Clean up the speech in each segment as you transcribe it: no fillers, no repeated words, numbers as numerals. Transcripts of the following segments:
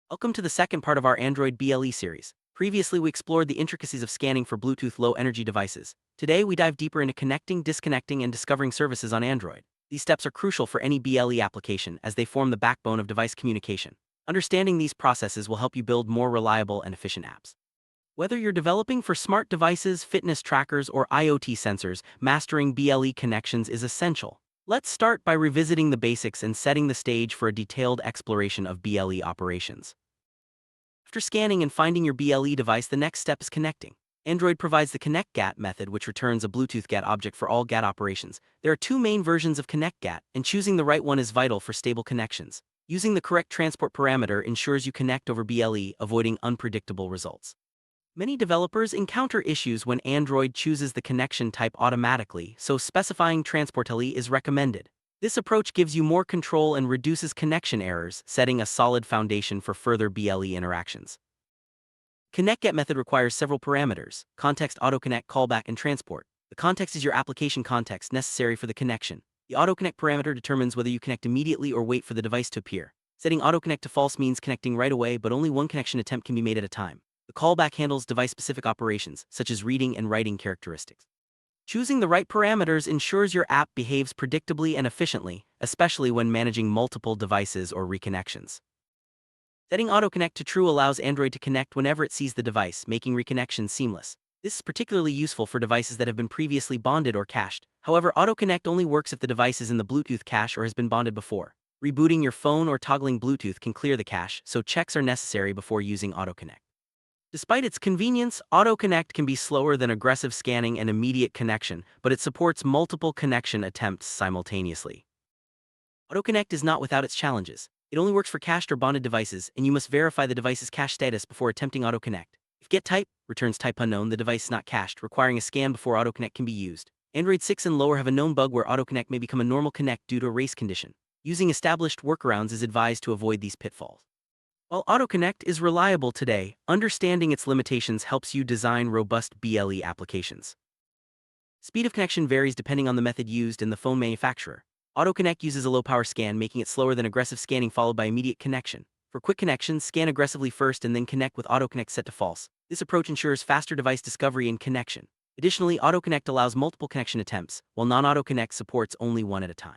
Welcome to the second part of our Android BLE series. Previously, we explored the intricacies of scanning for Bluetooth low-energy devices. Today, we dive deeper into connecting, disconnecting, and discovering services on Android. These steps are crucial for any BLE application as they form the backbone of device communication. Understanding these processes will help you build more reliable and efficient apps. Whether you're developing for smart devices, fitness trackers, or IoT sensors, mastering BLE connections is essential. Let's start by revisiting the basics and setting the stage for a detailed exploration of BLE operations. After scanning and finding your BLE device, the next step is connecting. Android provides the Connect GAT method, which returns a Bluetooth GAT object for all GAT operations. There are two main versions of Connect GAT, and choosing the right one is vital for stable connections. Using the correct transport parameter ensures you connect over BLE, avoiding unpredictable results. Many developers encounter issues when Android chooses the connection type automatically, so specifying transport LE is recommended. This approach gives you more control and reduces connection errors, setting a solid foundation for further BLE interactions. ConnectGet method requires several parameters: context, autoconnect, callback, and transport. The context is your application context necessary for the connection. The autoconnect parameter determines whether you connect immediately or wait for the device to appear. Setting autoconnect to false means connecting right away, but only one connection attempt can be made at a time. The callback handles device-specific operations, such as reading and writing characteristics. Choosing the right parameters ensures your app behaves predictably and efficiently, especially when managing multiple devices or reconnections. Setting autoconnect to true allows Android to connect whenever it sees the device, making reconnection seamless. This is particularly useful for devices that have been previously bonded or cached. However, autoconnect only works if the device is in the Bluetooth cache or has been bonded before. Rebooting your phone or toggling Bluetooth can clear the cache, so checks are necessary before using autoconnect. Despite its convenience, autoconnect can be slower than aggressive scanning and immediate connection, but it supports multiple connection attempts simultaneously. Autoconnect is not without its challenges. It only works for cached or bonded devices, and you must verify the device's cache status before attempting autoconnect. If getType returns type unknown, the device is not cached, requiring a scan before autoconnect can be used. Android 6 and lower have a known bug where autoconnect may become a normal connect due to a race condition. Using established workarounds is advised to avoid these pitfalls. While autoconnect is reliable today, understanding its limitations helps you design robust BLE applications. Speed of connection varies depending on the method used and the phone manufacturer. AutoConnect uses a low-power scan, making it slower than aggressive scanning followed by immediate connection. For quick connections, scan aggressively first and then connect with AutoConnect set to false. This approach ensures faster device discovery and connection. Additionally, AutoConnect allows multiple connection attempts, while non-AutoConnect supports only one at a time.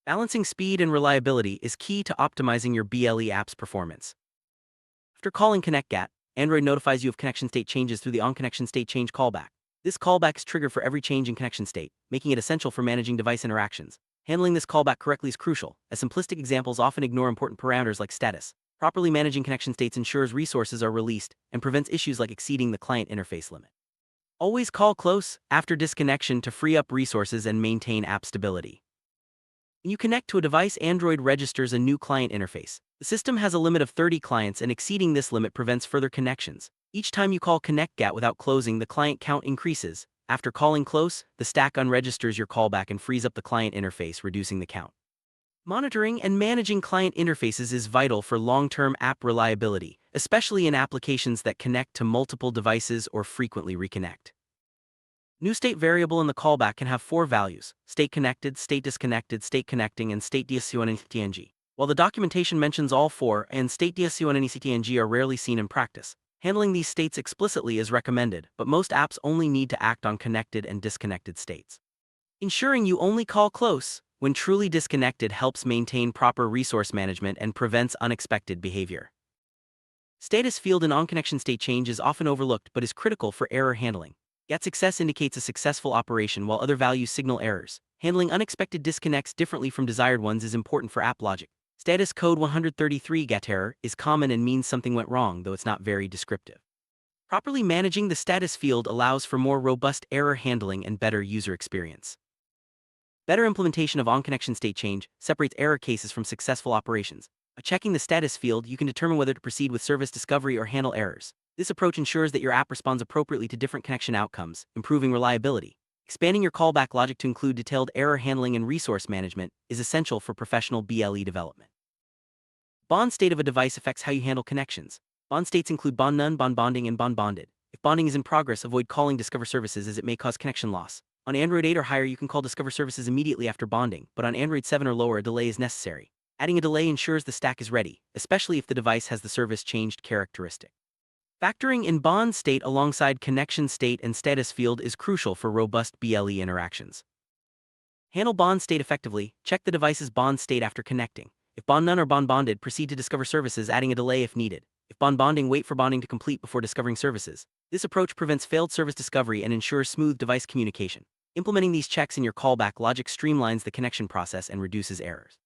Balancing speed and reliability is key to optimizing your BLE app's performance. After calling ConnectGAT, Android notifies you of connection state changes through the onConnection state change callback. This callback is triggered for every change in connection state, making it essential for managing device interactions. Handling this callback correctly is crucial, as simplistic examples often ignore important parameters like status. Properly managing connection states ensures resources are released and prevents issues like exceeding the client interface limit. Always call close after disconnection to free up resources and maintain app stability. When you connect to a device, Android registers a new client interface. The system has a limit of 30 clients, and exceeding this limit prevents further connections. Each time you call ConnectGAT without closing, the client count increases. After calling close, the stack unregisters your callback and frees up the client interface, reducing the count. Monitoring and managing client interfaces is vital for long-term app reliability, especially in applications that connect to multiple devices or frequently reconnect. New state variable in the callback can have 4 values: state connected, state disconnected, state connecting, and state DSCONNECTNG. While the documentation mentions all 4 and state DSCONNECTNG are rarely seen in practice, handling these states explicitly is recommended, but most apps only need to act on connected and disconnected states. Ensuring you only call close when truly disconnected helps maintain proper resource management and prevents unexpected behavior. Status field in onConnection state change is often overlooked but is critical for error handling. GAT success indicates a successful operation while other values signal errors. Handling unexpected disconnects differently from desired ones is important for app logic. Status code 133 GAT error is common and means something went wrong, though it's not very descriptive. Properly managing the status field allows for more robust error handling and better user experience. Better implementation of onConnection state change separates error cases from successful operations. By checking the status field, you can determine whether to proceed with service discovery or handle errors. This approach ensures that your app responds appropriately to different connection outcomes, improving reliability. Expanding your callback logic to include detailed error handling and resource management is essential for professional BLE development. Bond state of a device affects how you handle connections. Bond states include bond none, bond bonding, and bond bonded. If bonding is in progress, avoid calling Discover Services as it may cause connection loss. On Android 8 or higher, you can call Discover Services immediately after bonding, but on Android 7 or lower, a delay is necessary. Adding a delay ensures the stack is ready, especially if the device has the service changed characteristic. Factoring in bond state alongside connection state and status field is crucial for robust BLE interactions. Handle bond state effectively. Check the device's bond state after connecting. If bond none or bond bonded, proceed to discover services, adding a delay if needed. If bond bonding, wait for bonding to complete before discovering services. This approach prevents failed service discovery and ensures smooth device communication. Implementing these checks in your callback logic streamlines the connection process and reduces errors.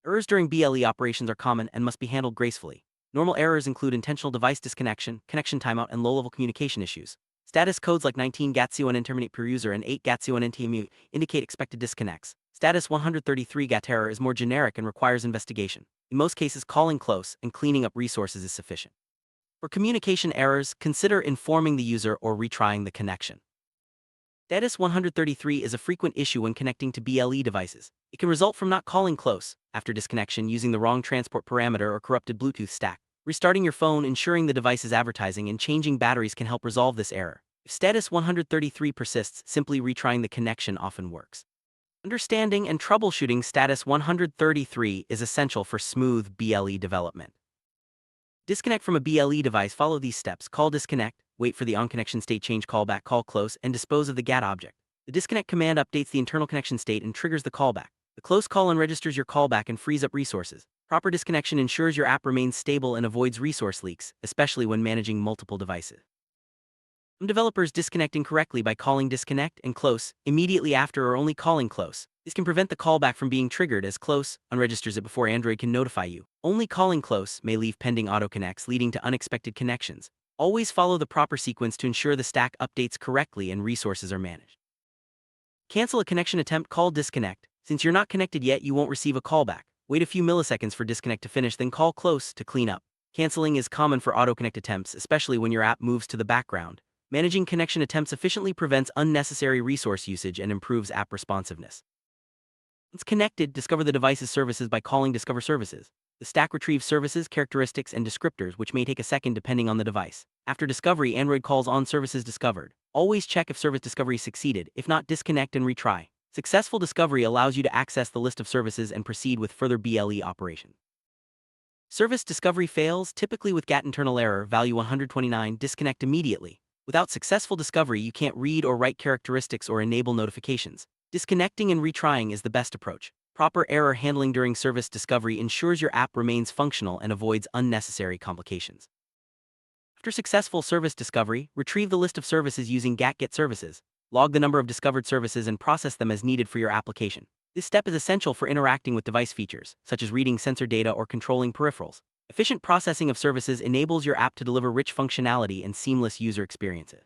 Errors during BLE operations are common and must be handled gracefully. Normal errors include intentional device disconnection, connection timeout, and low-level communication issues. Status codes like 19 GATC1N terminate per user and 8 GATC1N TMU indicate expected disconnects. Status 133 GAT error is more generic and requires investigation. In most cases, calling close and cleaning up resources is sufficient. For communication errors, consider informing the user or retrying the connection. Status 133 is a frequent issue when connecting to BLE devices. It can result from not calling close, after disconnection using the wrong transport parameter or corrupted Bluetooth stack. Restarting your phone, ensuring the device is advertising, and changing batteries can help resolve this error. If status 133 persists, simply retrying the connection often works. Understanding and troubleshooting status 133 is essential for smooth BLE development. Disconnect from a BLE device. Follow these steps. Call disconnect, wait for the on-connection state change, callback, call close, and dispose of the GAT object. The disconnect command updates the internal connection state and triggers the callback. The close call unregisters your callback and frees up resources. Proper disconnection ensures your app remains stable and avoids resource leaks, especially when managing multiple devices. Some developers disconnect incorrectly by calling disconnect and close immediately after or only calling close. This can prevent the callback from being triggered as close unregisters it before Android can notify you. Only calling close may leave pending autoconnects, leading to unexpected connections. Always follow the proper sequence to ensure the stack updates correctly and resources are managed. Cancel a connection attempt. Call disconnect. Since you're not connected yet, you won't receive a callback. Wait a few milliseconds for disconnect to finish, then call close to clean up. Canceling is common for autoconnect attempts, especially when your app moves to the background. Managing connection attempts efficiently prevents unnecessary resource usage and improves app responsiveness. Once connected, discover the device's services by calling discover services. The stack retrieves services, characteristics, and descriptors, which may take a second depending on the device. After discovery, Android calls on services discovered. Always check if service discovery succeeded. If not, disconnect and retry. Successful discovery allows you to access the list of services and proceed with further BLE operation. Service discovery fails, typically with GAT internal error, value 129, disconnect immediately. Without successful discovery, you can't read or write characteristics or enable notifications. Disconnecting and retrying is the best approach. Proper error handling during service discovery ensures your app remains functional and avoids unnecessary complications. After successful service discovery, retrieve the list of services using GAT get services. Log the number of discovered services and process them as needed for your application. This step is essential for interacting with device features, such as reading sensor data or controlling peripherals. Efficient processing of services enables your app to deliver rich functionality and seamless user experiences.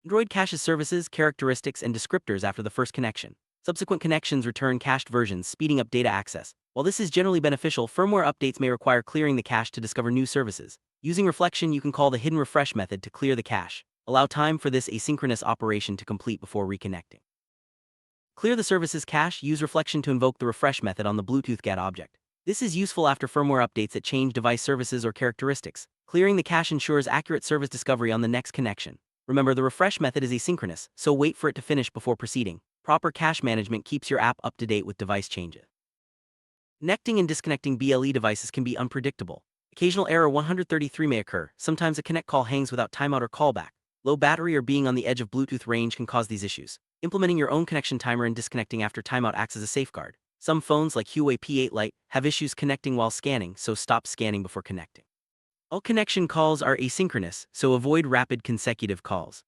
Android caches services, characteristics, and descriptors after the first connection. Subsequent connections return cached versions, speeding up data access. While this is generally beneficial, firmware updates may require clearing the cache to discover new services. Using reflection, you can call the hidden refresh method to clear the cache. Allow time for this asynchronous operation to complete before reconnecting. Clear the services cache. Use reflection to invoke the refresh method on the Bluetooth GAT object. This is useful after firmware updates that change device services or characteristics. Clearing the cache ensures accurate service discovery on the next connection. Remember, the refresh method is asynchronous, so wait for it to finish before proceeding. Proper cache management keeps your app up to date with device changes. Connecting and disconnecting BLE devices can be unpredictable. Occasional error 133 may occur. Sometimes a connect call hangs without timeout or callback. Low battery or being on the edge of Bluetooth range can cause these issues. Implementing your own connection timer and disconnecting after timeout acts as a safeguard. Some phones like Huawei P8 Lite have issues connecting while scanning, so stop scanning before connecting. All connection calls are asynchronous, so avoid rapid consecutive calls.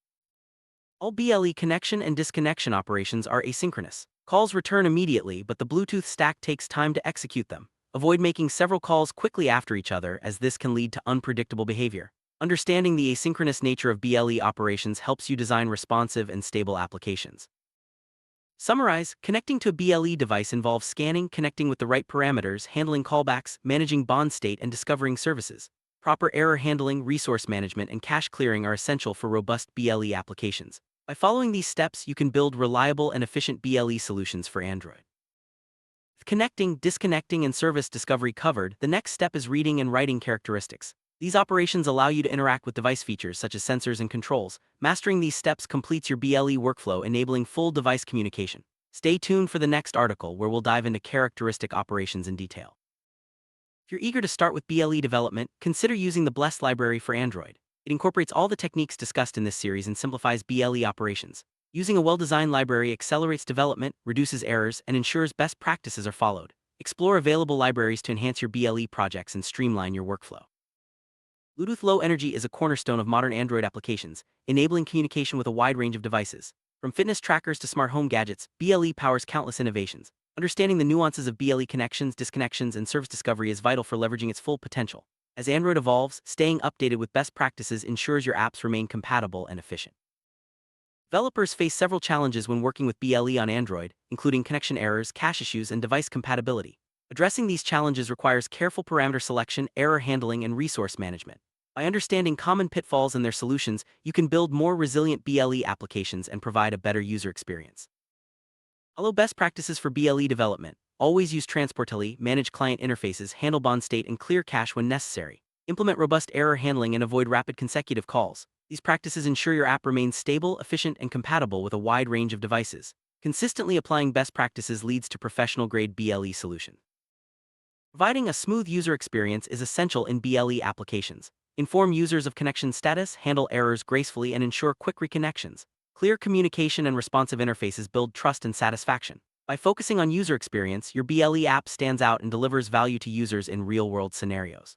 All BLE connection and disconnection operations are asynchronous. Calls return immediately, but the Bluetooth stack takes time to execute them. Avoid making several calls quickly after each other, as this can lead to unpredictable behavior. Understanding the asynchronous nature of BLE operations helps you design responsive and stable applications. Summarize: connecting to a BLE device involves scanning, connecting with the right parameters, handling callbacks, managing bond state, and discovering services. Proper error handling, resource management, and cache clearing are essential for robust BLE applications. By following these steps, you can build reliable and efficient BLE solutions for Android. With connecting, disconnecting, and service discovery covered, the next step is reading and writing characteristics. These operations allow you to interact with device features such as sensors and controls. Mastering these steps completes your BLE workflow, enabling full device communication. Stay tuned for the next article where we'll dive into characteristic operations in detail. If you're eager to start with BLE development, consider using the BLES library for Android. It incorporates all the techniques discussed in this series and simplifies BLE operations. Using a well-designed library accelerates development, reduces errors, and ensures best practices are followed. Explore available libraries to enhance your BLE projects and streamline your workflow. Bluetooth Low Energy is a cornerstone of modern Android applications, enabling communication with a wide range of devices. From fitness trackers to smart home gadgets, BLE powers countless innovations. Understanding the nuances of BLE connections, disconnections, and service discovery is vital for leveraging its full potential. As Android evolves, staying updated with best practices ensures your apps remain compatible and efficient. Developers face several challenges when working with BLE on Android, including connection errors, cache issues, and device compatibility. Addressing these challenges requires careful parameter selection, error handling, and resource management. By understanding common pitfalls and their solutions, you can build more resilient BLE applications and provide a better user experience. Follow best practices for BLE development. Always use TransportLE, manage client interfaces, handle bond state, and clear cache when necessary. Implement robust error handling and avoid rapid consecutive calls. These practices ensure your app remains stable, efficient, and compatible with a wide range of devices. Consistently applying best practices leads to professional-grade BLE solution. Providing a smooth user experience is essential in BLE applications. Inform users of connection status, handle errors gracefully, and ensure quick reconnections. Clear communication and responsive interfaces build trust and satisfaction. By focusing on user experience, your BLE app stands out and delivers value to users in real-world scenarios.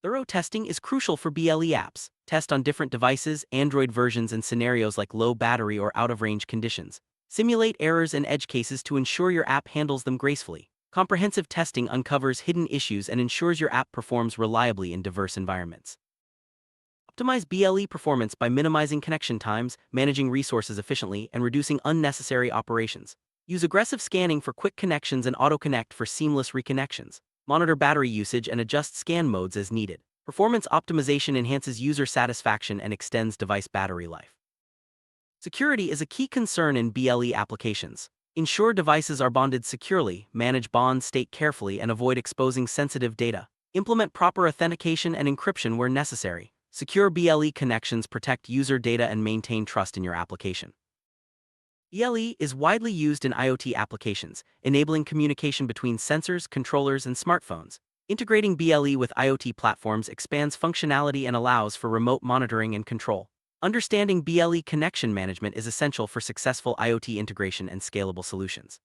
Thorough testing is crucial for BLE apps. Test on different devices, Android versions, and scenarios like low battery or out-of-range conditions. Simulate errors and edge cases to ensure your app handles them gracefully. Comprehensive testing uncovers hidden issues and ensures your app performs reliably in diverse environments. Optimize BLE performance by minimizing connection times, managing resources efficiently, and reducing unnecessary operations. Use aggressive scanning for quick connections and auto-connect for seamless reconnections. Monitor battery usage and adjust scan modes as needed. Performance optimization enhances user satisfaction and extends device battery life. Security is a key concern in BLE applications. Ensure devices are bonded securely, manage bond state carefully, and avoid exposing sensitive data. Implement proper authentication and encryption where necessary. Secure BLE connections protect user data and maintain trust in your application. BLE is widely used in IoT applications, enabling communication between sensors, controllers, and smartphones. Integrating BLE with IoT platforms expands functionality and allows for remote monitoring and control. Understanding BLE connection management is essential for successful IoT integration and scalable solutions.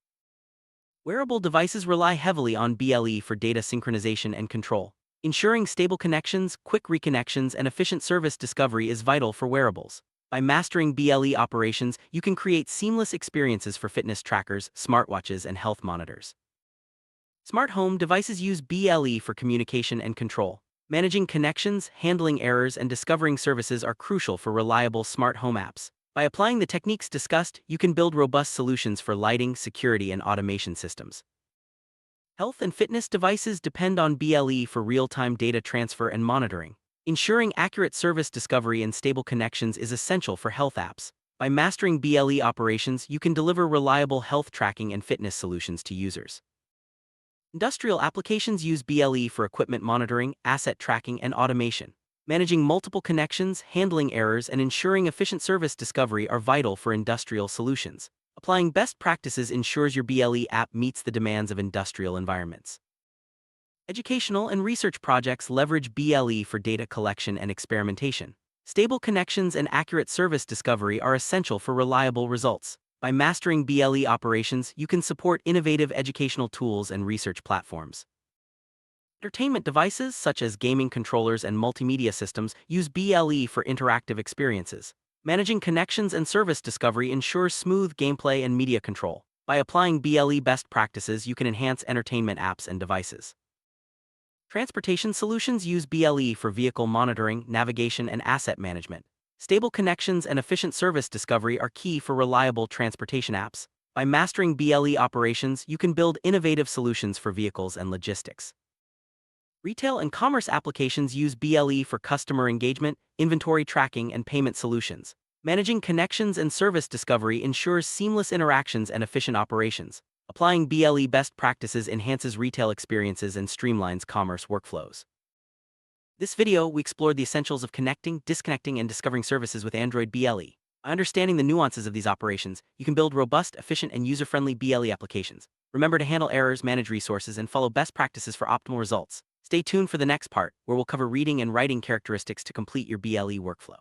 Wearable devices rely heavily on BLE for data synchronization and control. Ensuring stable connections, quick reconnections, and efficient service discovery is vital for wearables. By mastering BLE operations, you can create seamless experiences for fitness trackers, smartwatches, and health monitors. Smart home devices use BLE for communication and control. Managing connections, handling errors, and discovering services are crucial for reliable smart home apps. By applying the techniques discussed, you can build robust solutions for lighting, security, and automation systems. Health and fitness devices depend on BLE for real-time data transfer and monitoring. Ensuring accurate service discovery and stable connections is essential for health apps. By mastering BLE operations, you can deliver reliable health tracking and fitness solutions to users. Industrial applications use BLE for equipment monitoring, asset tracking, and automation. Managing multiple connections, handling errors, and ensuring efficient service discovery are vital for industrial solutions. Applying best practices ensures your BLE app meets the demands of industrial environments. Educational and research projects leverage BLE for data collection and experimentation. Stable connections and accurate service discovery are essential for reliable results. By mastering BLE operations, you can support innovative educational tools and research platforms. Entertainment devices, such as gaming controllers and multimedia systems, use BLE for interactive experiences. Managing connections and service discovery ensures smooth gameplay and media control. By applying BLE best practices, you can enhance entertainment apps and devices. Transportation solutions use BLE for vehicle monitoring, navigation, and asset management. Stable connections and efficient service discovery are key for reliable transportation apps. By mastering BLE operations, you can build innovative solutions for vehicles and logistics. Retail and commerce applications use BLE for customer engagement, inventory tracking, and payment solutions. Managing connections and service discovery ensures seamless interactions and efficient operations. Applying BLE best practices enhances retail experiences and streamlines commerce workflows. This video, we explored the essentials of connecting, disconnecting, and discovering services with Android BLE. By understanding the nuances of these operations, you can build robust, efficient, and user-friendly BLE applications. Remember to handle errors, manage resources, and follow best practices for optimal results. Stay tuned for the next part, where we'll cover reading and writing characteristics to complete your BLE workflow.